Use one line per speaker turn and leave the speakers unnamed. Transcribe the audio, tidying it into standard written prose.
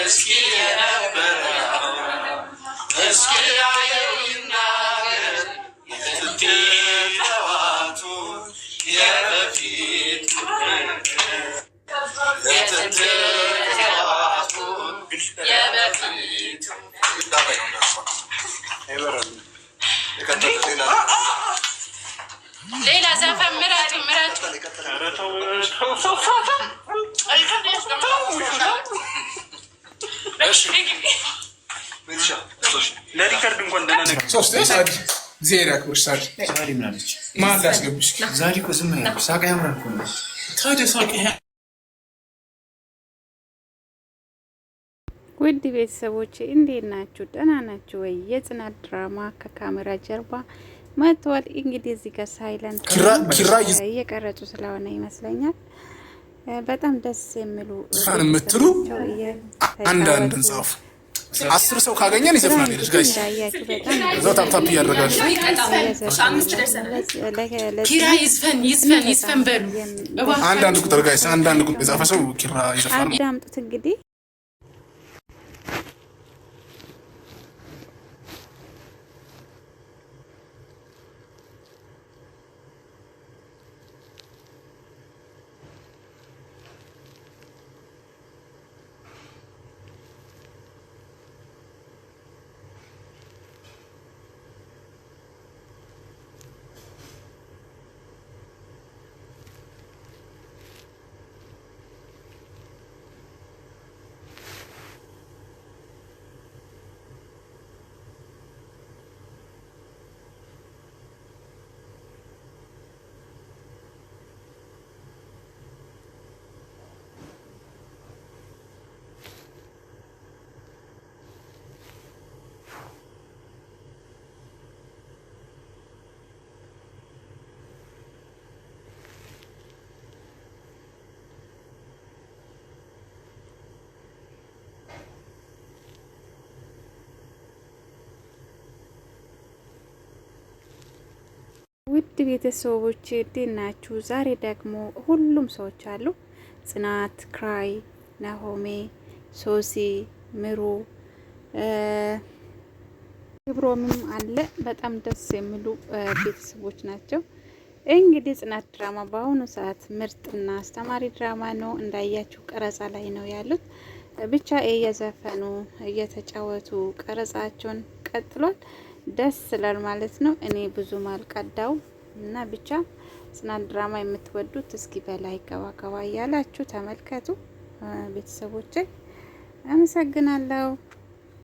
እስኪ የነበረው እስኪ ያየው ይናገር የጥንት የበፊቱ የጥንት የበፊቱ ሌላ ዘፈን ምረጡ ለሪከርድ እንኳን ደህና ነገር ሶስት ዜራ ኩርሳል ዛሬ ምናለች ማን ላስገብሽ ዛሬ እኮ ዝም ነው ሳቃ ያምራል እኮ ነው ታዲያ ሳቃ
ውድ ቤተሰቦቼ እንዴት ናችሁ? ደህና ናችሁ ወይ? የጽናት ድራማ ከካሜራ ጀርባ መጥቷል። እንግዲህ እዚህ ጋር ሳይለንት እየቀረጹ ስለሆነ ይመስለኛል በጣም ደስ የሚሉ
የምትሉ አንዳንድ ጻፉ 10 ሰው ካገኘን ይዘፍናል ልጅ ጋይስ እዛው ታፕታፕ እያደረጋችሁ
ኪራ ይዝፈን በሉ
አንዳንድ ቁጥር ጋይስ አንዳንድ ቁጥር የጻፈ ሰው ኪራ ይዘፍናል።
አዳምጡት እንግዲህ ውድ ቤተሰቦቼ እንዴት ናችሁ? ዛሬ ደግሞ ሁሉም ሰዎች አሉ። ጽናት፣ ክራይ፣ ናሆሜ፣ ሶሲ፣ ምሩ፣ ክብሮምም አለ። በጣም ደስ የሚሉ ቤተሰቦች ናቸው። እንግዲህ ጽናት ድራማ በአሁኑ ሰዓት ምርጥና አስተማሪ ድራማ ነው። እንዳያችሁ ቀረጻ ላይ ነው ያሉት። ብቻ እየዘፈኑ እየተጫወቱ ቀረጻቸውን ቀጥሏል። ደስ ይላል ማለት ነው። እኔ ብዙ ማልቀዳው እና ብቻ ጽናት ድራማ የምትወዱት እስኪ በላይ ገባ እያላችሁ ተመልከቱ። ቤተሰቦቼ አመሰግናለሁ።